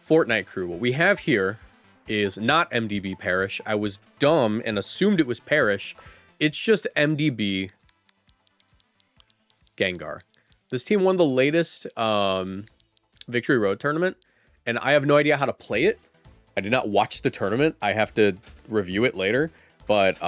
Fortnite crew. What we have here is not MDB Parish. I was dumb and assumed it was Parish. It's just MDB Gengar. This team won the latest Victory Road tournament, and I have no idea how to play it. I did not watch the tournament. I have to review it later, but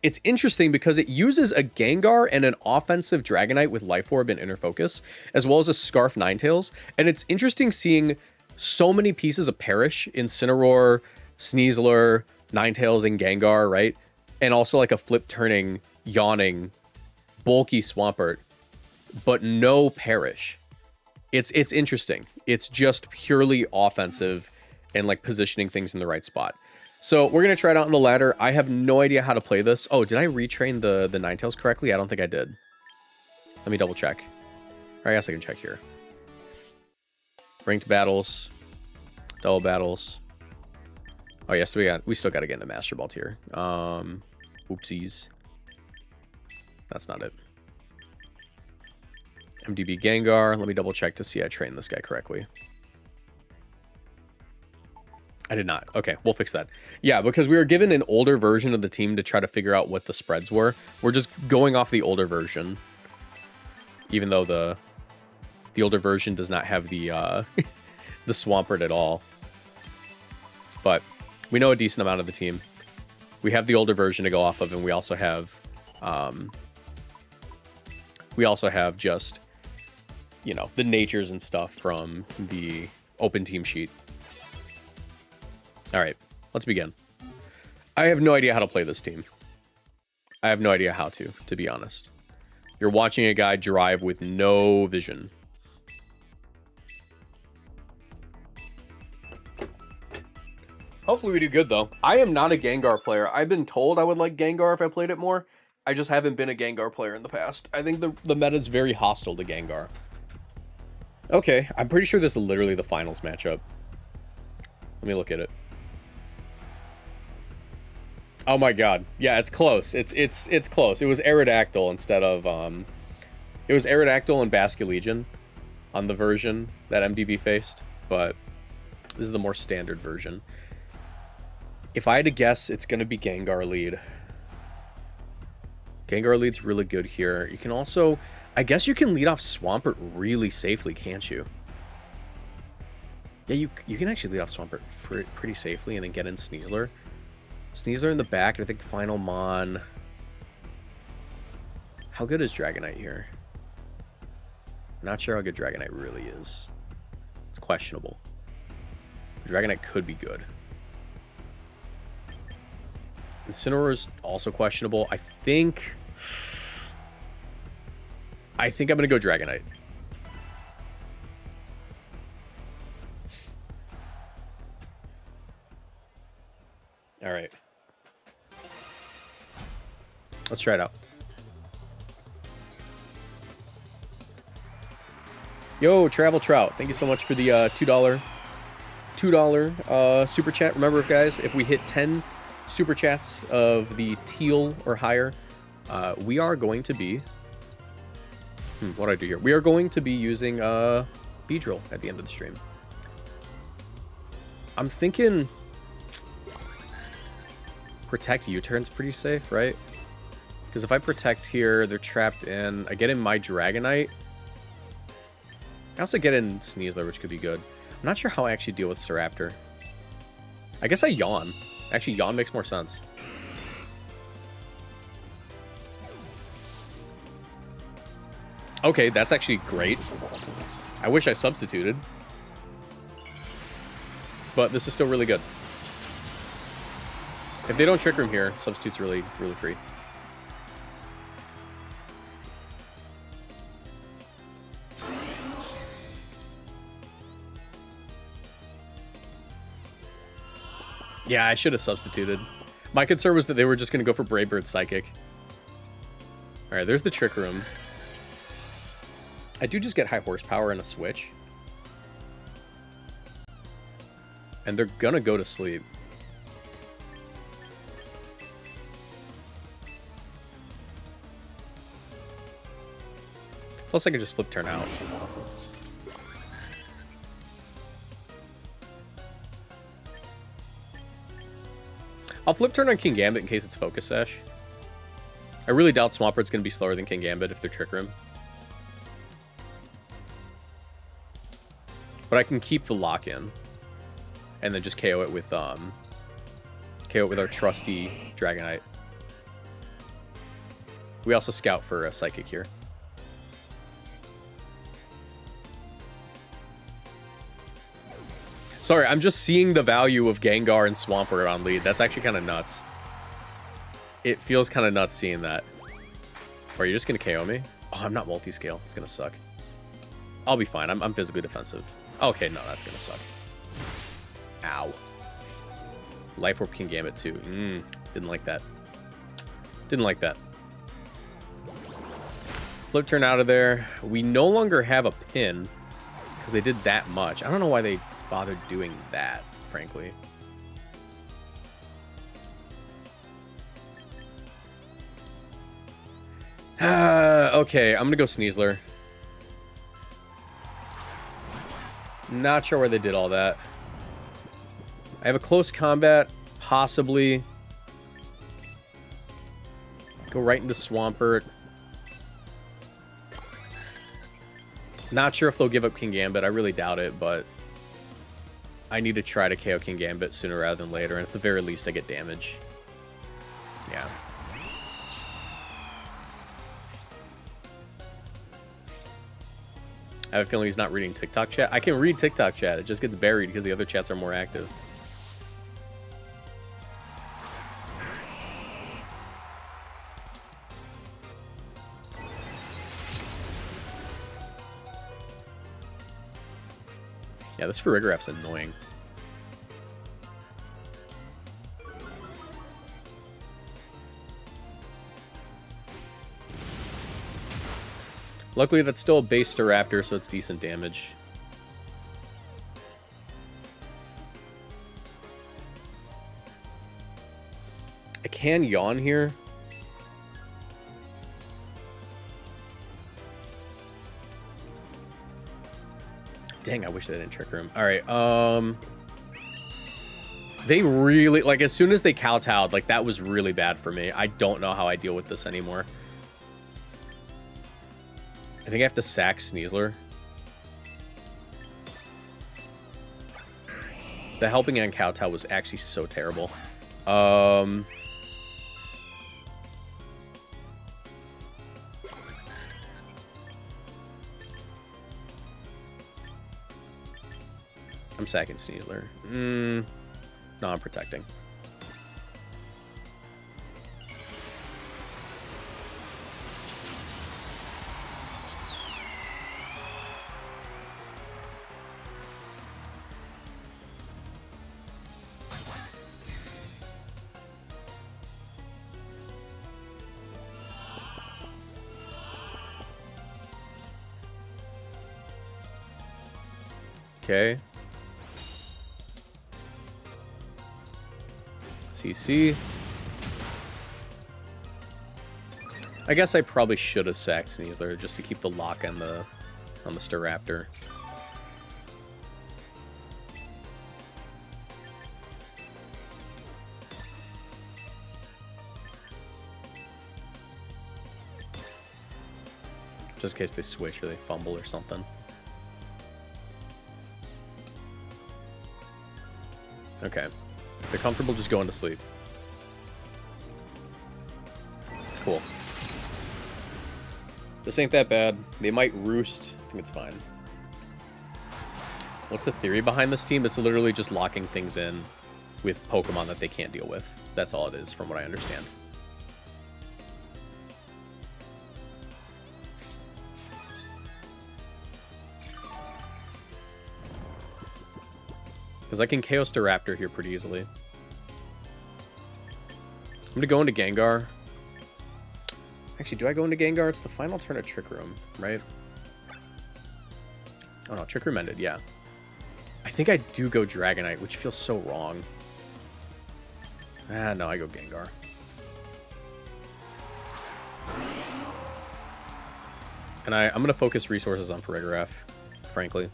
it's interesting because it uses a Gengar and an offensive Dragonite with Life Orb and Inner Focus, as well as a Scarf Ninetales, and it's interesting seeing so many pieces of Parish, Incineroar, Sneasler, Ninetales, and Gengar, right? And also like a flip-turning, yawning, bulky Swampert, but no Parish. It's interesting. It's just purely offensive and like positioning things in the right spot. So we're going to try it out on the ladder. I have no idea how to play this. Oh, did I retrain the Ninetales correctly? I don't think I did. Let me double check. Or I guess I can check here. Ranked battles. Double battles. Oh, yes, we still got to get into Master Ball tier. Oopsies. That's not it. MDB Gengar. Let me double check to see I trained this guy correctly. I did not. Okay, we'll fix that. Yeah, because we were given an older version of the team to try to figure out what the spreads were. We're just going off the older version. Even though the older version does not have the the Swampert at all. But we know a decent amount of the team. We have the older version to go off of, and we also have just, you know, the natures and stuff from the open team sheet. All right, let's begin. I have no idea how to play this team. I have no idea how to be honest. You're watching a guy drive with no vision. Hopefully we do good, though. I am not a Gengar player. I've been told I would like Gengar if I played it more. I just haven't been a Gengar player in the past. I think the meta is very hostile to Gengar. Okay, I'm pretty sure this is literally the finals matchup. Let me look at it. Oh my god. Yeah, it's close. It's close. It was Aerodactyl instead of it was Aerodactyl and Basculegion on the version that MDB faced, but this is the more standard version. If I had to guess, it's going to be Gengar lead. Gengar lead's really good here. You can also, I guess you can lead off Swampert really safely, can't you? Yeah, you can actually lead off Swampert pretty safely and then get in Sneasler. Sneasler in the back, I think Final Mon. How good is Dragonite here? Not sure how good Dragonite really is. It's questionable. Dragonite could be good. Incineroar is also questionable. I think I'm going to go Dragonite. All right. Let's try it out. Yo, Travel Trout. Thank you so much for the $2 super chat. Remember, guys, if we hit 10 super chats of the teal or higher, we are going to be what do I do here? We are going to be using Beedrill at the end of the stream. I'm thinking Protect U-turn's pretty safe, right? Because if I Protect here, they're trapped in. I get in my Dragonite. I also get in Sneasler, which could be good. I'm not sure how I actually deal with Staraptor. I guess I Yawn. Actually, Yawn makes more sense. Okay, that's actually great. I wish I substituted. But this is still really good. If they don't Trick Room here, substitute's really, really free. Yeah, I should have substituted. My concern was that they were just going to go for Brave Bird Psychic. Alright, there's the Trick Room. I do just get high horsepower and a switch. And they're gonna go to sleep. Plus I can just flip turn out. I'll flip turn on King Gambit in case it's Focus Sash. I really doubt Swampert's going to be slower than King Gambit if they're Trick Room. But I can keep the lock in. And then just KO it with our trusty Dragonite. We also scout for a Psychic here. Sorry, I'm just seeing the value of Gengar and Swampert on lead. That's actually kind of nuts. It feels kind of nuts seeing that. Or are you just going to KO me? Oh, I'm not multi-scale. It's going to suck. I'll be fine. I'm physically defensive. Okay, no, that's going to suck. Ow. Life Orb King Gambit too. Didn't like that. Didn't like that. Flip turn out of there. We no longer have a pin because they did that much. I don't know why they bothered doing that, frankly. Okay, I'm gonna go Sneasler. Not sure where they did all that. I have a close combat, possibly. Go right into Swampert. Not sure if they'll give up King Gambit. I really doubt it, but I need to try to KO King Gambit sooner rather than later, and at the very least I get damage. Yeah. I have a feeling he's not reading TikTok chat. I can read TikTok chat. It just gets buried because the other chats are more active. Yeah, this Farigiraph's annoying. Luckily, that's still a base Staraptor, so it's decent damage. I can yawn here. Dang, I wish they didn't Trick Room. Alright, they really, like, as soon as they kowtowed, like, that was really bad for me. I don't know how I deal with this anymore. I think I have to sack Sneasler. The helping on kowtow was actually so terrible. I'm sacking Sneasler. No, I'm protecting. Okay. CC. I guess I probably should have sacked Sneasler just to keep the lock on the Staraptor. Just in case they switch or they fumble or something. Okay. They're comfortable just going to sleep. Cool. This ain't that bad. They might roost. I think it's fine. What's the theory behind this team? It's literally just locking things in with Pokemon that they can't deal with. That's all it is, from what I understand. Because I can KO Staraptor here pretty easily. I'm going to go into Gengar. Actually, do I go into Gengar? It's the final turn of Trick Room, right? Oh no, Trick Room ended, yeah. I think I do go Dragonite, which feels so wrong. Ah, no, I go Gengar. And I'm going to focus resources on Farigiraf, frankly.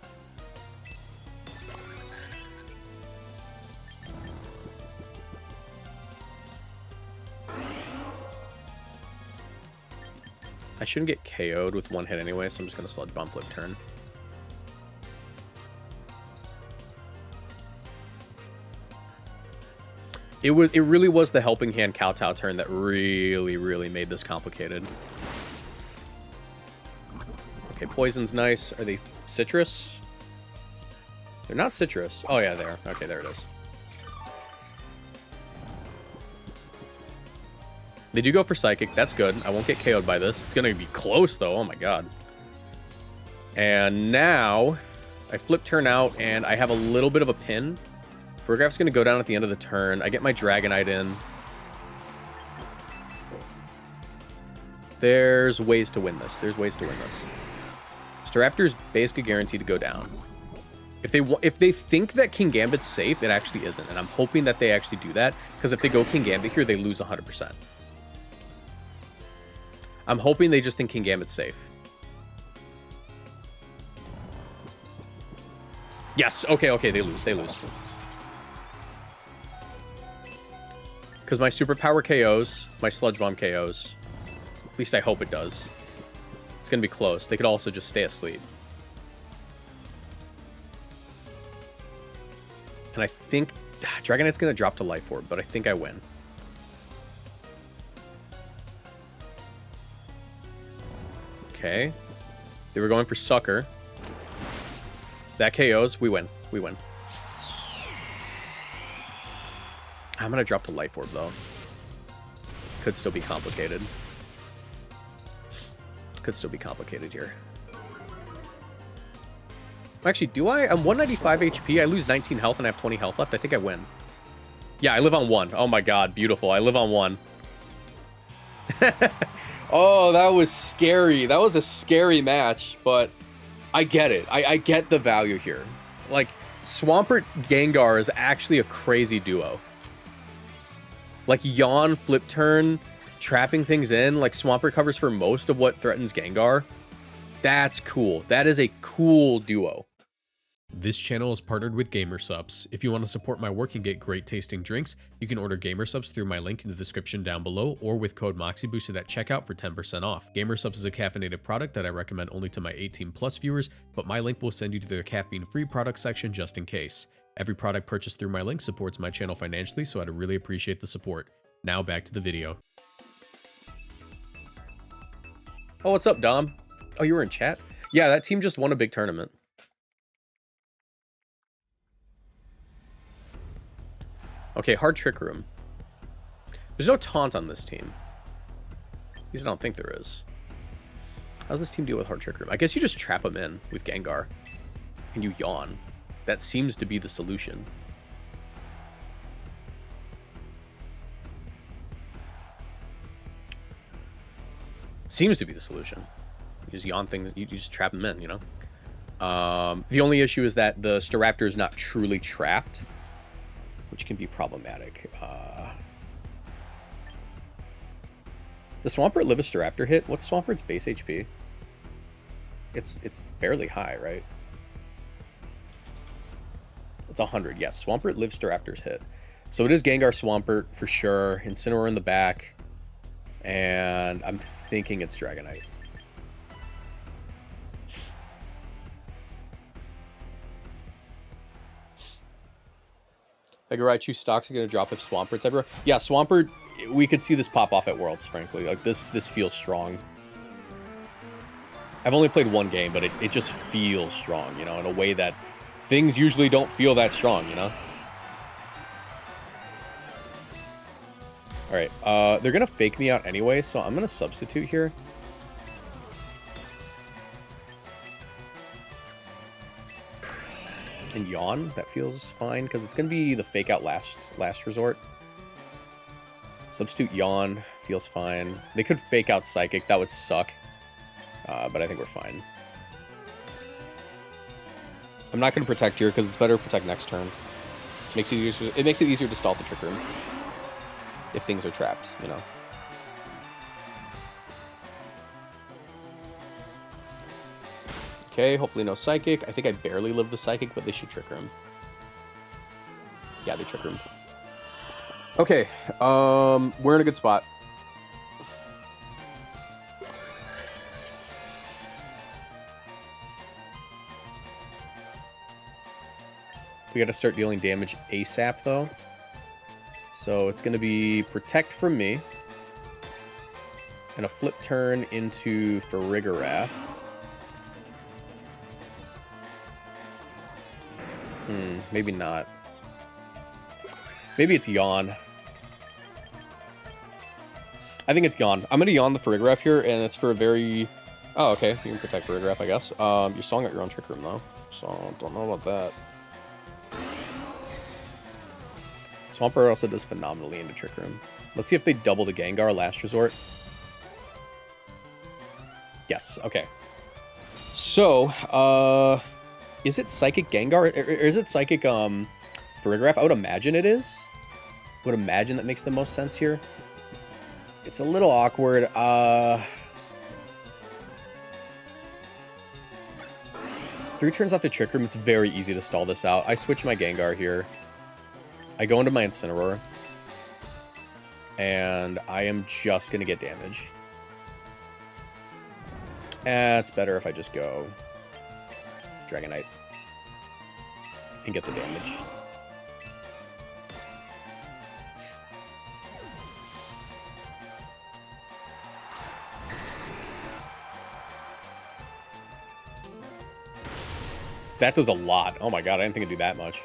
I shouldn't get KO'd with one hit anyway, so I'm just going to Sludge Bomb flip turn. It really was the Helping Hand Kowtow turn that really made this complicated. Okay, Poison's nice. Are they citrus? They're not citrus. Oh yeah, they are. Okay, there it is. They do go for Psychic. That's good. I won't get KO'd by this. It's going to be close, though. Oh, my God. And now, I flip turn out, and I have a little bit of a pin. Fargraph's going to go down at the end of the turn. I get my Dragonite in. There's ways to win this. There's ways to win this. Staraptor's basically guaranteed to go down. If they think that King Gambit's safe, it actually isn't. And I'm hoping that they actually do that, because if they go King Gambit here, they lose 100%. I'm hoping they just think King Gambit's safe. Yes, okay, they lose. Because my Superpower KOs, my Sludge Bomb KOs. At least I hope it does. It's going to be close. They could also just stay asleep. And I think Dragonite's going to drop to Life Orb, but I think I win. Okay. They were going for Sucker. That KOs. We win. We win. I'm going to drop to Life Orb, though. Could still be complicated. Could still be complicated here. Actually, do I? I'm 195 HP. I lose 19 health and I have 20 health left. I think I win. Yeah, I live on 1. Oh my god, beautiful. I live on 1. Oh, that was scary. That was a scary match, but I get it. I get the value here. Like, Swampert Gengar is actually a crazy duo. Like, Yawn, Flip Turn, trapping things in. Like, Swampert covers for most of what threatens Gengar. That's cool. That is a cool duo. This channel is partnered with Gamersubs. If you want to support my work and get great tasting drinks, you can order Gamersubs through my link in the description down below or with code Moxie boosted at checkout for 10% off. Gamersubs is a caffeinated product that I recommend only to my 18+ viewers, but my link will send you to their caffeine-free product section just in case. Every product purchased through my link supports my channel financially, so I'd really appreciate the support. Now back to the video. Oh, what's up, Dom? Oh, you were in chat? Yeah, that team just won a big tournament. Okay, hard Trick Room. There's no taunt on this team. At least I don't think there is. How does this team deal with hard Trick Room? I guess you just trap them in with Gengar. And you yawn. That seems to be the solution. Seems to be the solution. You just yawn things, you just trap them in, you know? The only issue is that the Staraptor is not truly trapped, which can be problematic. Does Swampert live a Staraptor hit? What's Swampert's base HP? It's fairly high, right? It's 100. Yes, Swampert lives Staraptor's hit. So it is Gengar Swampert for sure. Incineroar in the back. And I'm thinking it's Dragonite. Like, Raichu stocks are going to drop if Swampert's everywhere. Yeah, Swampert, we could see this pop off at Worlds, frankly. Like, this feels strong. I've only played one game, but it just feels strong, you know, in a way that things usually don't feel that strong, you know? Alright, they're going to fake me out anyway, so I'm going to substitute here. And Yawn, that feels fine, because it's going to be the fake out last resort. Substitute Yawn, feels fine. They could fake out Psychic, that would suck. But I think we're fine. I'm not going to protect here, because it's better to protect next turn. It makes it easier to stall the Trick Room. If things are trapped, you know. Okay, hopefully no Psychic. I think I barely live the Psychic, but they should Trick Room. Yeah, they Trick Room. Okay, we're in a good spot. We got to start dealing damage ASAP, though. So it's going to be Protect from me. And a flip turn into Farigarath. Maybe not. Maybe it's Yawn. I think it's Yawn. I'm going to Yawn the Farigarath here, and it's for a very... Oh, okay. You can protect Farigarath, I guess. You're stalling out your own Trick Room, though. So, don't know about that. Swampert also does phenomenally into Trick Room. Let's see if they double the Gengar last resort. Yes, okay. So, is it Psychic Gengar? Or is it Psychic, Farigarath? I would imagine it is. I would imagine that makes the most sense here. It's a little awkward. 3 turns off the Trick Room. It's very easy to stall this out. I switch my Gengar here. I go into my Incineroar. And I am just going to get damage. It's better if I just go Dragonite and get the damage. That does a lot. Oh my god, I didn't think it'd do that much.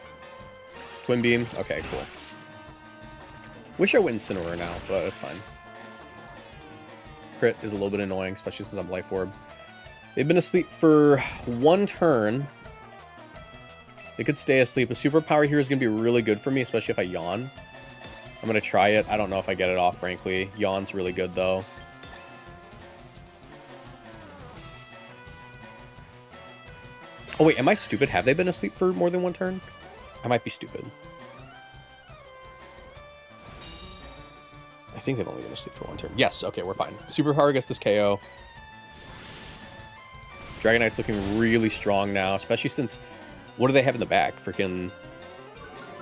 Twin Beam. Okay, cool. Wish I went Incineroar now, but that's fine. Crit is a little bit annoying, especially since I'm Life Orb. They've been asleep for 1 turn. They could stay asleep. A superpower here is going to be really good for me, especially if I Yawn. I'm going to try it. I don't know if I get it off, frankly. Yawn's really good, though. Oh, wait, am I stupid? Have they been asleep for more than 1 turn? I might be stupid. I think they've only been asleep for 1 turn. Yes, okay, we're fine. Superpower gets this KO. Dragonite's looking really strong now, especially since... What do they have in the back? Freaking...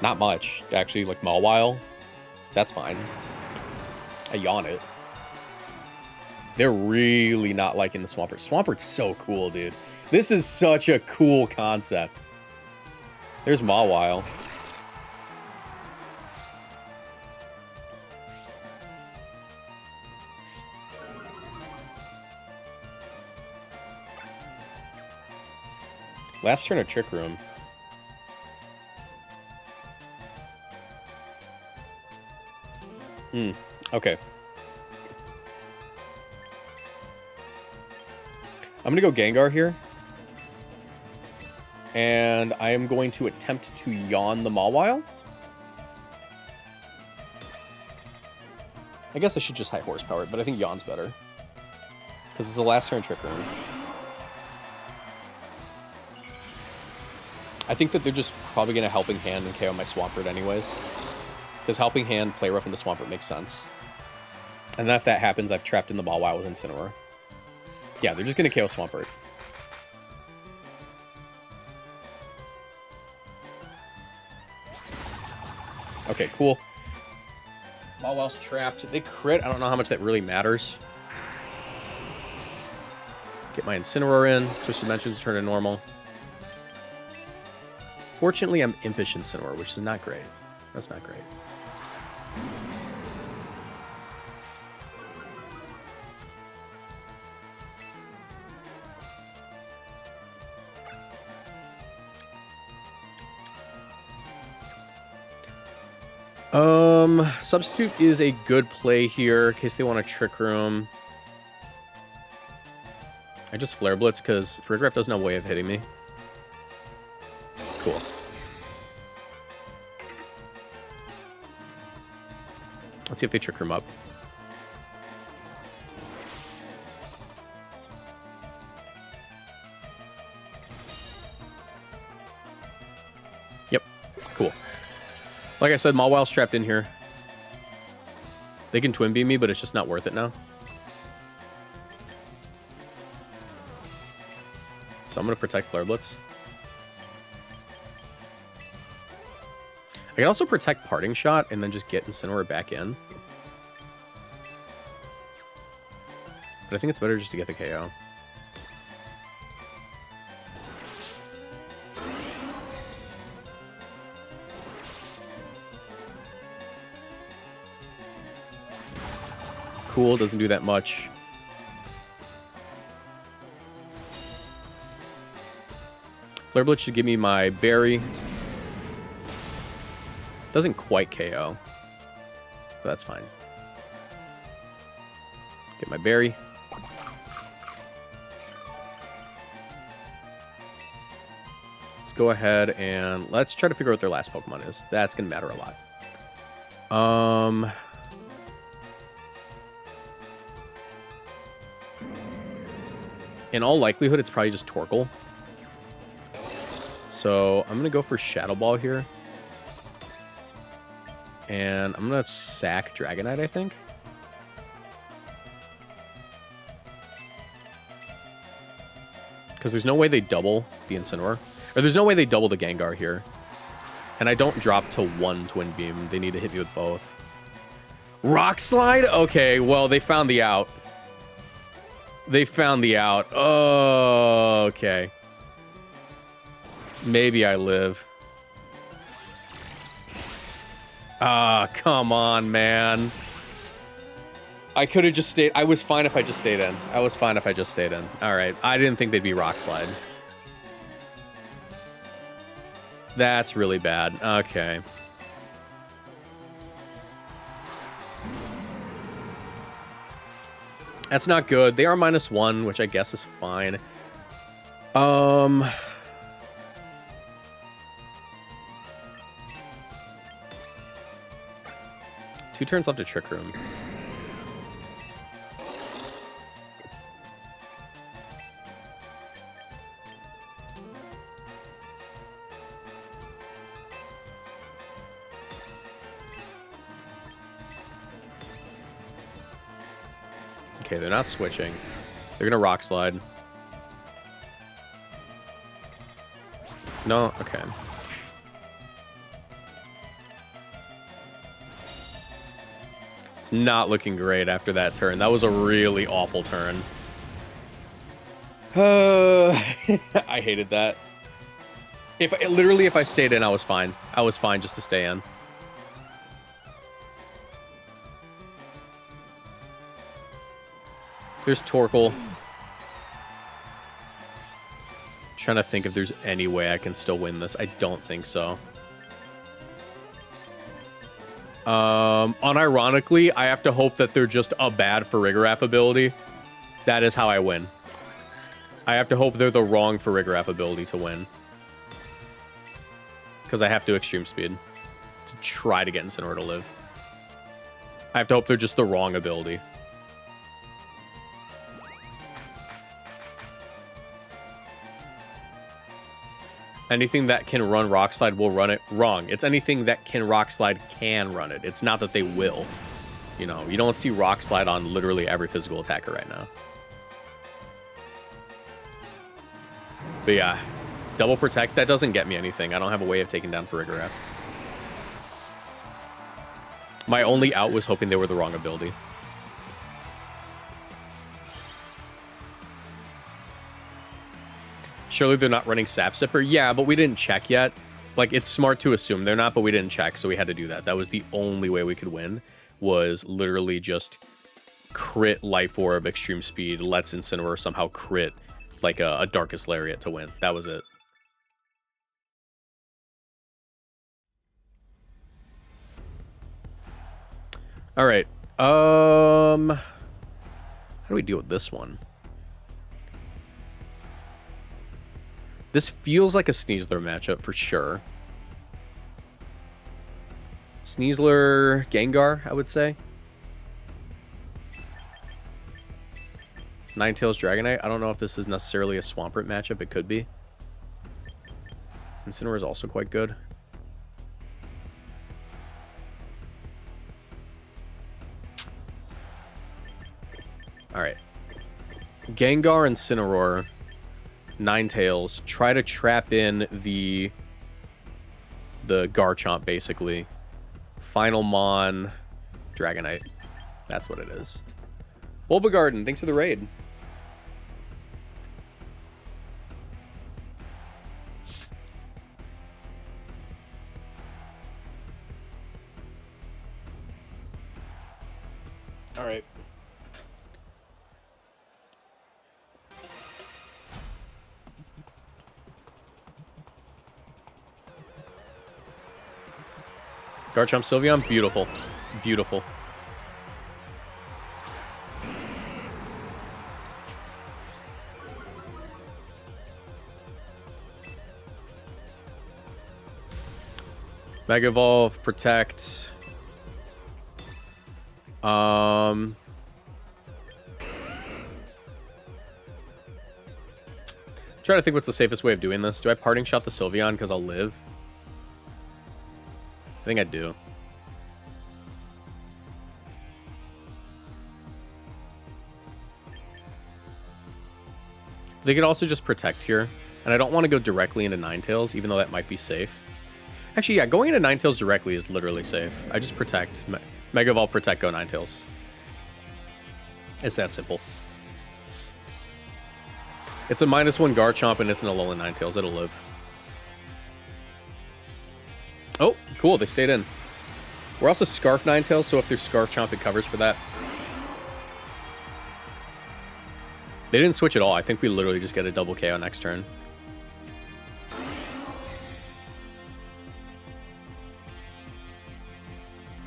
Not much, actually. Like, Mawile. That's fine. I Yawn it. They're really not liking the Swampert. Swampert's so cool, dude. This is such a cool concept. There's Mawile. Last turn of Trick Room. Okay. I'm going to go Gengar here. And I am going to attempt to Yawn the Mawile. I guess I should just high horsepower it, but I think Yawn's better. Because it's the last turn Trick Room. I think that they're just probably going to Helping Hand and KO my Swampert anyways. Because Helping Hand, Play Rough into Swampert makes sense. And then if that happens, I've trapped in the Mawile with Incineroar. Yeah, they're just going to KO Swampert. Okay, cool. Mawile's trapped. They crit. I don't know how much that really matters. Get my Incineroar in. Switch dimensions, turn to normal. Fortunately, I'm Impish Incineroar, which is not great. That's not great. Substitute is a good play here in case they want a Trick Room. I just Flare Blitz because Farigarath doesn't have a way of hitting me. Cool. Let's see if they Trick Room up. Yep. Cool. Like I said, Mawile's trapped in here. They can Twin Beam me, but it's just not worth it now. So I'm going to protect Flare Blitz. I can also protect Parting Shot and then just get Incineroar back in. But I think it's better just to get the KO. cool. Doesn't do that much. Flare Blitz should give me my berry. Doesn't quite KO. But that's fine. Get my berry. Let's go ahead and let's try to figure out what their last Pokemon is. That's going to matter a lot. In all likelihood, it's probably just Torkoal. So I'm going to go for Shadow Ball here. And I'm going to sack Dragonite, I think. Because there's no way they double the Incineroar. Or there's no way they double the Gengar here. And I don't drop to one Twin Beam. They need to hit me with both. Rock Slide? Okay, well, they found the out. They found the out. Oh, okay. Maybe I live. Ah, come on, man. I could have just stayed. I was fine if I just stayed in. I was fine if I just stayed in. All right. I didn't think they'd be Rock Slide. That's really bad. Okay. That's not good. They are -1, which I guess is fine. 2 turns left to Trick Room. Okay, they're not switching. They're gonna Rock Slide. No? Okay. It's not looking great after that turn. That was a really awful turn. I hated that. If I stayed in, I was fine. I was fine just to stay in. There's Torkoal. Trying to think if there's any way I can still win this. I don't think so. Unironically, I have to hope that they're just a bad Farigiraf ability. That is how I win. I have to hope they're the wrong Farigiraf ability to win. Because I have to Extreme Speed to try to get Incineroar to live. I have to hope they're just the wrong ability. Anything that can run Rock Slide will run it. Wrong. It's anything that can Rock Slide can run it. It's not that they will. You know, you don't see Rock Slide on literally every physical attacker right now. But yeah, Double Protect, that doesn't get me anything. I don't have a way of taking down Farigiraf. My only out was hoping they were the wrong ability. Surely they're not running Sap Sipper? Yeah, but we didn't check yet. Like, it's smart to assume they're not, but we didn't check, so we had to do that. That was the only way we could win, was literally just crit Life Orb, Extreme Speed, lets Incineroar somehow crit, like, a Darkest Lariat to win. That was it. All right. How do we deal with this one? This feels like a Sneasler matchup for sure. Sneasler, Gengar, I would say. Ninetales, Dragonite. I don't know if this is necessarily a Swampert matchup. It could be. Incineroar is also quite good. Alright. Gengar and Incineroar. Ninetales, try to trap in the Garchomp, basically. Final Mon, Dragonite. That's what it is. Bulbagarden, thanks for the raid. All right. Garchomp Sylveon, beautiful. Beautiful. Mega Evolve, Protect. Trying to think what's the safest way of doing this. Do I Parting Shot the Sylveon because I'll live? I think I do. They could also just Protect here. And I don't want to go directly into Ninetales, even though that might be safe. Actually, yeah, going into Ninetales directly is literally safe. I just Protect. Mega Evolve, Protect, go Ninetales. It's that simple. It's a -1 Garchomp, and it's an Alolan Ninetales. It'll live. Oh, cool. They stayed in. We're also Scarf Ninetales, so if there's Scarf Chomp, it covers for that. They didn't switch at all. I think we literally just get a double KO next turn.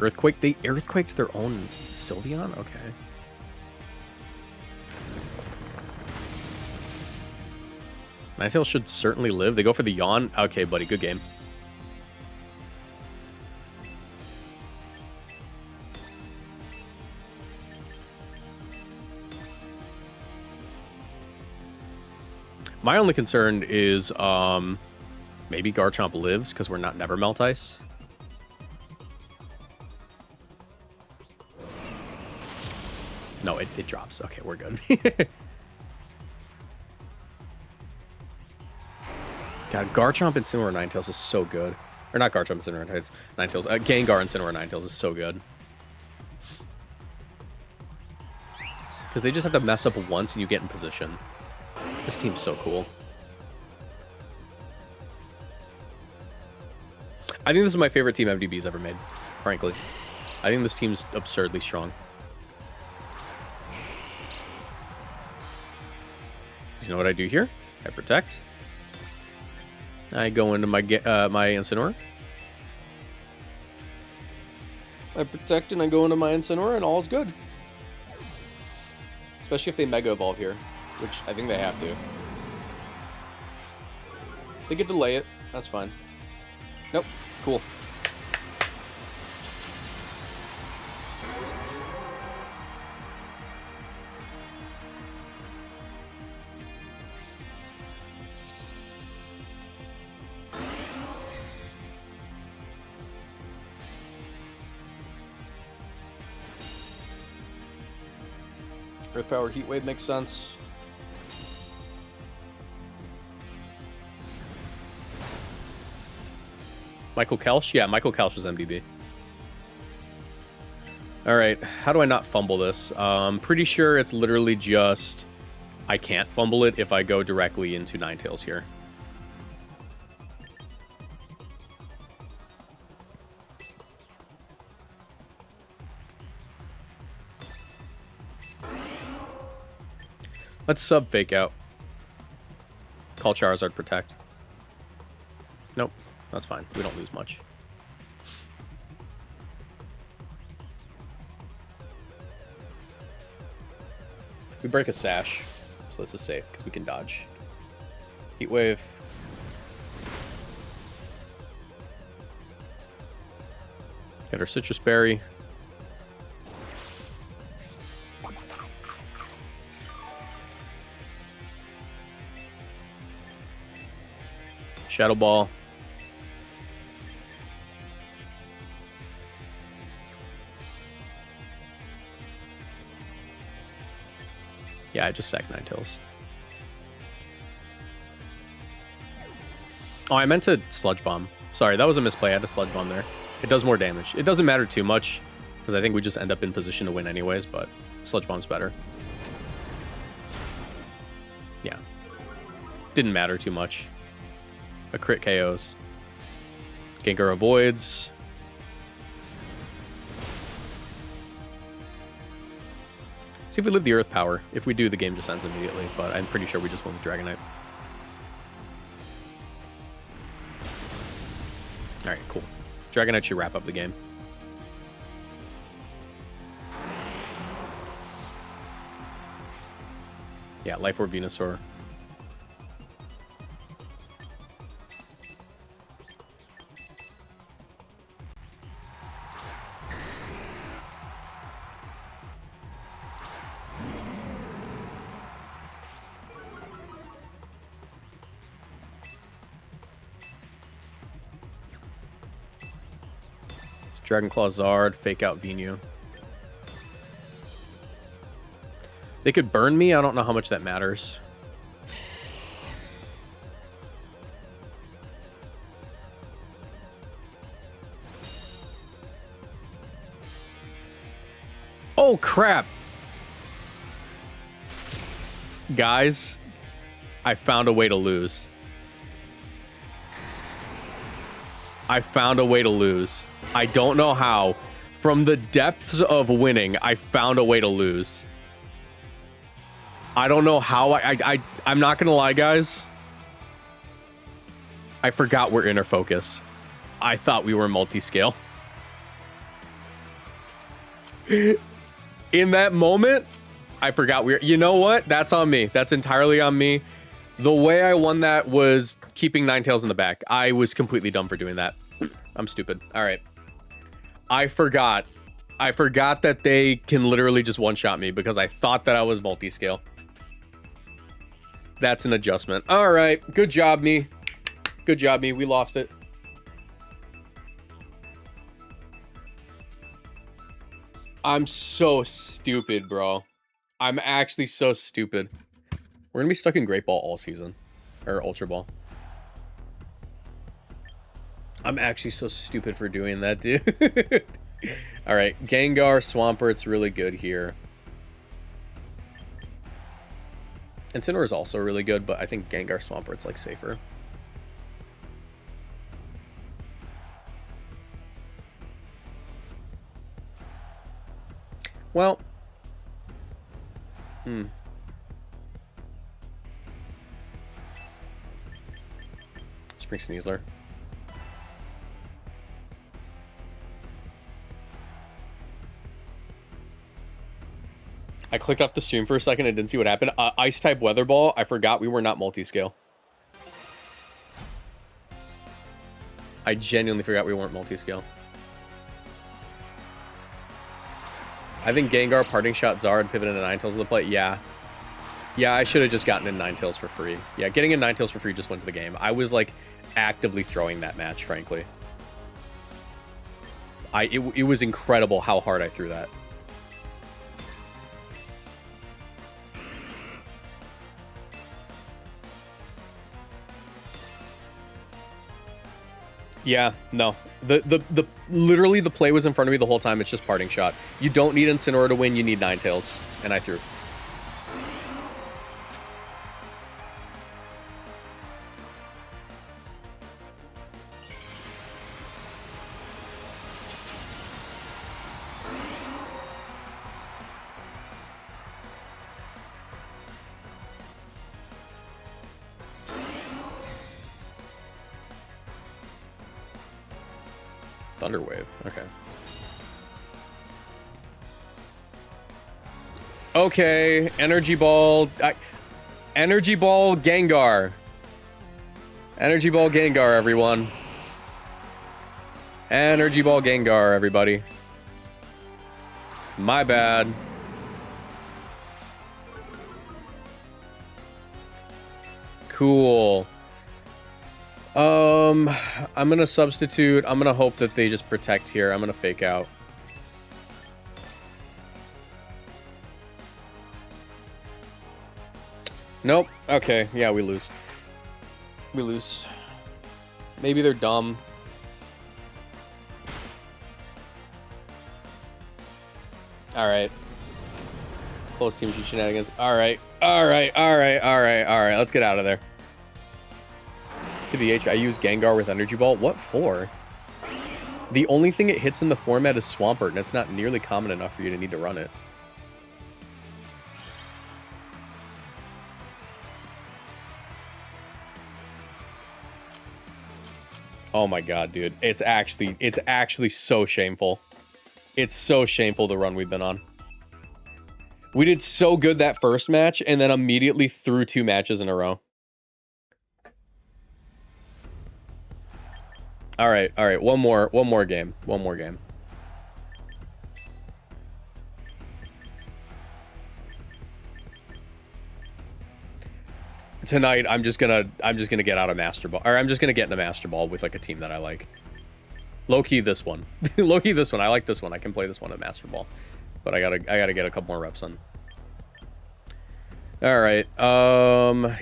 Earthquake? They Earthquaked their own Sylveon? Okay. Ninetales should certainly live. They go for the Yawn. Okay, buddy. Good game. My only concern is maybe Garchomp lives because we're not Never Melt Ice. No, it drops. Okay, we're good. God, Garchomp and Incineroar Ninetales is so good. Or not Garchomp and Incineroar Ninetales. Gengar and Incineroar Ninetales is so good. Because they just have to mess up once and you get in position. This team's so cool. I think this is my favorite team MDB's ever made, frankly. I think this team's absurdly strong. You know what I do here? I Protect. I go into my my Incineroar. I Protect and I go into my Incineroar and all is good. Especially if they Mega Evolve here, which I think they have to. They could delay it. That's fine. Nope. Cool. Earth Power Heat Wave makes sense. Michael Kelsch? Yeah, Michael Kelsch is MDB. Alright, how do I not fumble this? Pretty sure it's literally just... I can't fumble it if I go directly into Ninetales here. Let's sub Fake Out. Call Charizard Protect. Nope, that's fine. We don't lose much. We break a Sash, so this is safe because we can dodge. Heat Wave. Get our Citrus Berry. Shadow Ball. Yeah, I just sacked Ninetales. Oh, I meant to Sludge Bomb. Sorry, that was a misplay. I had to Sludge Bomb there. It does more damage. It doesn't matter too much, because I think we just end up in position to win anyways, but Sludge Bomb's better. Yeah. Didn't matter too much. A crit KOs. Gengar avoids. See if we live the Earth Power. If we do, the game just ends immediately, but I'm pretty sure we just win with Dragonite. Alright, cool. Dragonite should wrap up the game. Yeah, Life Orb Venusaur. Dragon Claw Zard, fake out Venu. They could burn me. I don't know how much that matters. Oh, crap. Guys, I found a way to lose. I found a way to lose. I don't know how. From the depths of winning, I found a way to lose. I don't know how. I'm not gonna lie, guys. I forgot we're inner focus. I thought we were multi-scale. In that moment, I forgot we were... You know what? That's on me. That's entirely on me. The way I won that was keeping Ninetales in the back. I was completely dumb for doing that. I'm stupid. All right. I forgot that they can literally just one-shot me because I thought that I was multi-scale. That's an adjustment. All right. Good job, me. Good job, me. We lost it. I'm so stupid, bro. I'm actually so stupid. We're gonna be stuck in Great Ball all season. Or Ultra Ball. I'm actually so stupid for doing that, dude. Alright, Gengar, Swampert's really good here. Incineroar is also really good, but I think Gengar, Swampert's like safer. Well. Spring Sneasler. I clicked off the stream for a second and didn't see what happened. Ice-type Weather Ball. I forgot we were not multi-scale. I genuinely forgot we weren't multi-scale. I think Gengar, Parting Shot, Zard, Pivot into Ninetales of the play. Yeah. Yeah, I should have just gotten in Ninetales for free. Yeah, getting in Ninetales for free just wins the game. I was, like, actively throwing that match, frankly. It was incredible how hard I threw that. Yeah, no. Literally the play was in front of me the whole time. It's just Parting Shot. You don't need Incineroar to win, you need Ninetales. And I threw. Thunder Wave. Okay. Okay. Energy Ball. Energy Ball Gengar. Energy Ball Gengar, everyone. Energy Ball Gengar, everybody. My bad. Cool. I'm gonna substitute. I'm gonna hope that they just protect here. I'm gonna fake out. Nope. Okay. Yeah, we lose. We lose. Maybe they're dumb. Alright. Close team shenanigans. Alright. Alright. Alright. Alright. Alright. Let's get out of there. TBH, I use Gengar with Energy Ball. What for? The only thing it hits in the format is Swampert, and it's not nearly common enough for you to need to run it. Oh my god, dude. It's actually so shameful. It's so shameful the run we've been on. We did so good that first match, and then immediately threw 2 matches in a row. All right. One more game. One more game. Tonight, I'm just gonna get out of Master Ball, or I'm just gonna get into Master Ball with like a team that I like. Low key this one. Low key this one. I like this one. I can play this one at Master Ball, but I gotta get a couple more reps on. All right.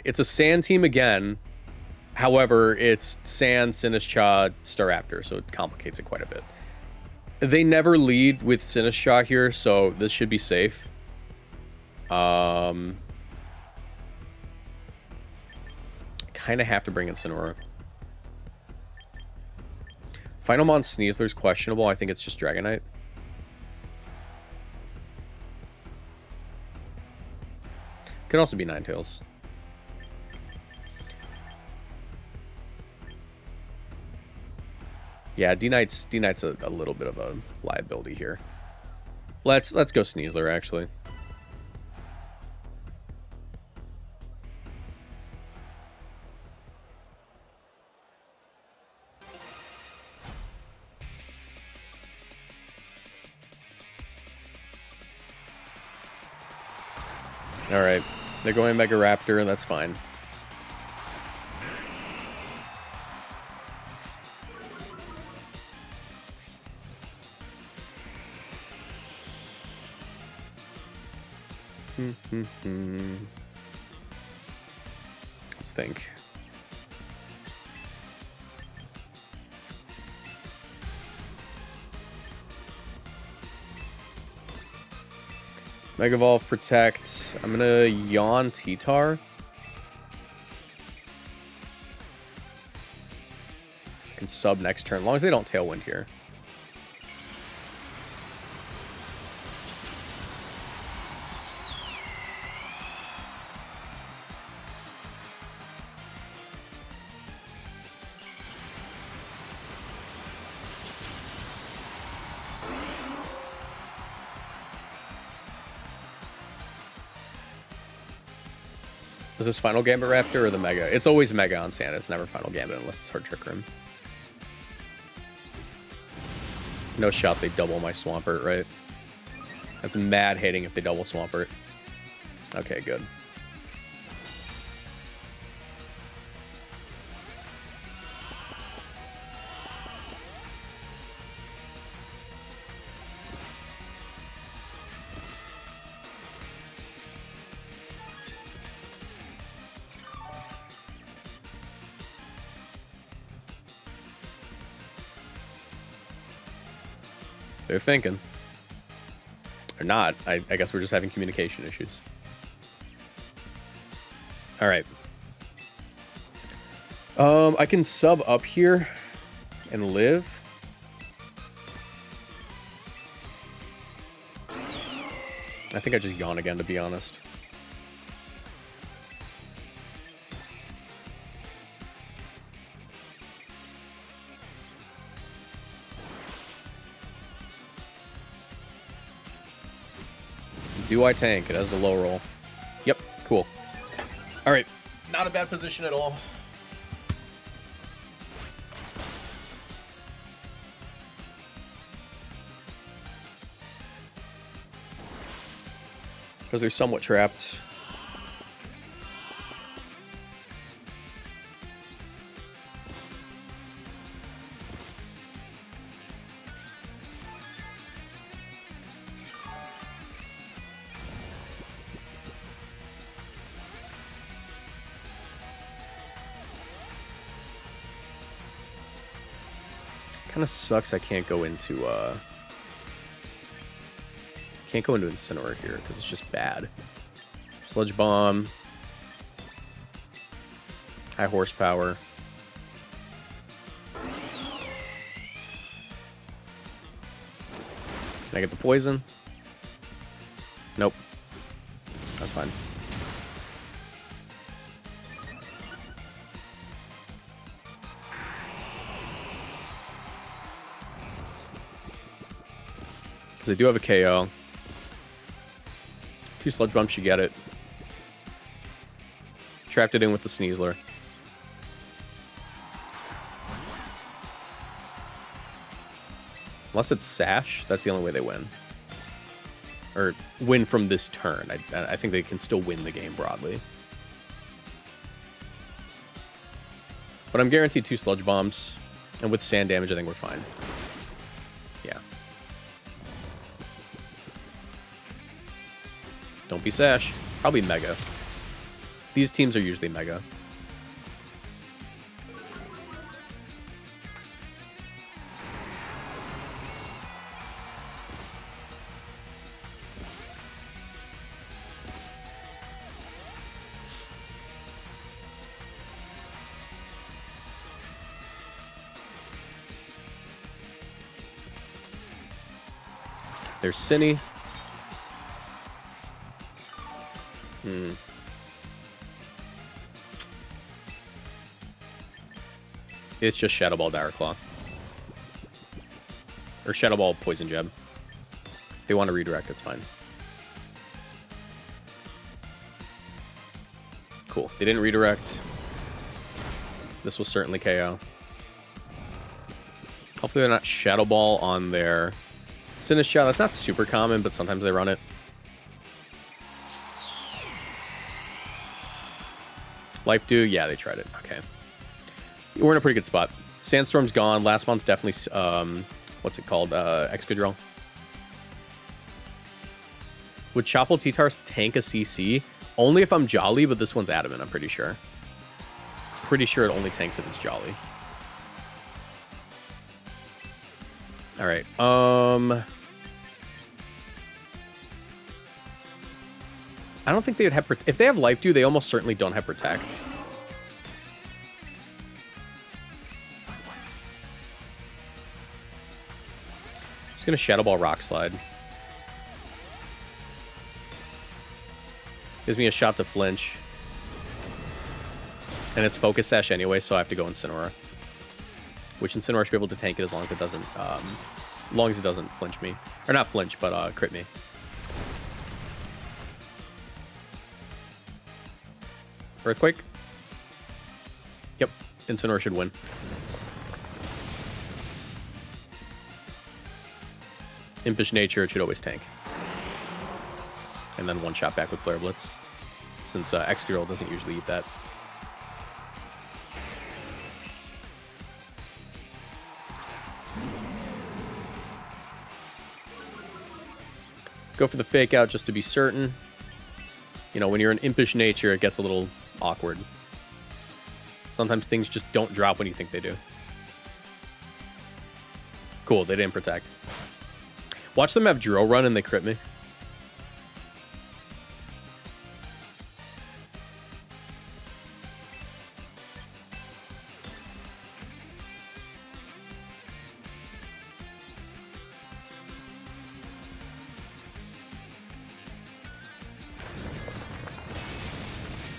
It's a Sand team again. However, it's Sand, Sinistcha, Staraptor, so it complicates it quite a bit. They never lead with Sinistcha here, so this should be safe. Kind of have to bring in Cinnaura. Final Mon Sneasler's questionable. I think it's just Dragonite. Could also be Ninetales. Yeah, D-Knight's a little bit of a liability here. Let's go Sneasler, actually. All right, they're going Mega Raptor, and that's fine. Let's think. Mega Evolve, Protect. I'm gonna Yawn T-Tar. I can sub next turn, as long as they don't Tailwind here. Is this Final Gambit Raptor or the Mega? It's always Mega on Sand. It's never Final Gambit unless it's Hard Trick Room. No shot they double my Swampert, right? That's mad hating if they double Swampert. Okay, good. They're thinking. Or not. I guess we're just having communication issues. Alright. I can sub up here and live. I think I just yawn again, to be honest. Do I tank? It has a low roll. Yep, cool. All right, not a bad position at all. Because they're somewhat trapped. Kind of sucks I can't go into Incineroar here because it's just bad. Sludge Bomb, high horsepower. Can I get the poison? Nope. That's fine. Because they do have a KO. 2 Sludge Bumps, you get it. Trapped it in with the Sneasler. Unless it's Sash, that's the only way they win. Or win from this turn. I think they can still win the game broadly. But I'm guaranteed 2 Sludge Bombs. And with sand damage, I think we're fine. Yeah. Don't be Sash. Probably Mega. These teams are usually Mega. There's Cinny. It's just Shadow Ball, Dire Claw. Or Shadow Ball, Poison Jab. If they want to redirect, it's fine. Cool. They didn't redirect. This will certainly KO. Hopefully they're not Shadow Ball on their Sinistcha. That's not super common, but sometimes they run it. Life Dew? Yeah, they tried it. Okay. We're in a pretty good spot. Sandstorm's gone. Last month's definitely, what's it called? Excadrill. Would Chople T-Tars tank a CC? Only if I'm Jolly, but this one's Adamant, I'm pretty sure. Pretty sure it only tanks if it's Jolly. Alright, I don't think they would have... If they have Life Dew, they almost certainly don't have Protect. Just gonna Shadow Ball Rock Slide. Gives me a shot to flinch. And it's Focus Sash anyway, so I have to go Incineroar. Which Incineroar should be able to tank it as long as it doesn't... flinch me. Or not flinch, but crit me. Earthquake? Yep. Incineroar should win. Impish Nature, it should always tank. And then one shot back with Flare Blitz. Since Excadrill doesn't usually eat that. Go for the Fake Out just to be certain. You know, when you're an Impish Nature, it gets a little awkward. Sometimes things just don't drop when you think they do. Cool, they didn't Protect. Watch them have Drill Run and they crit me.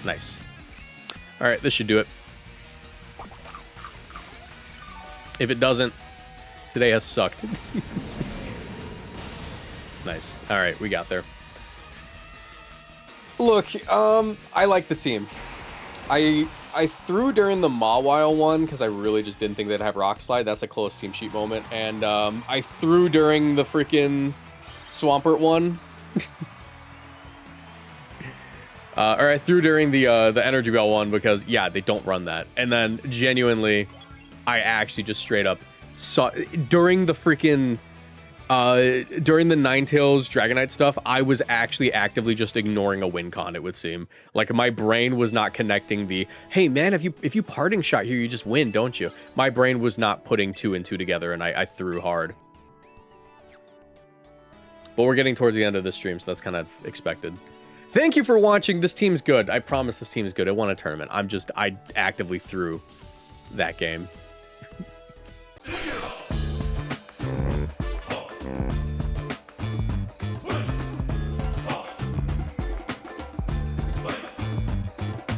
Nice. All right, this should do it. If it doesn't, today has sucked. Nice. All right, we got there. Look, I like the team. I threw during the Mawile one because I really just didn't think they'd have Rock Slide. That's a close team sheet moment. And I threw during the freaking Swampert one. Or I threw during the Energy Bell one because, yeah, they don't run that. And then, genuinely, I actually just straight up saw... During the freaking... during the Ninetales Dragonite stuff, I was actually actively just ignoring a win con, it would seem. Like, my brain was not connecting the, hey, man, if you parting shot here, you just win, don't you? My brain was not putting 2 and 2 together, and I threw hard. But we're getting towards the end of this stream, so that's kind of expected. Thank you for watching. This team's good. I promise this team is good. I won a tournament. I actively threw that game.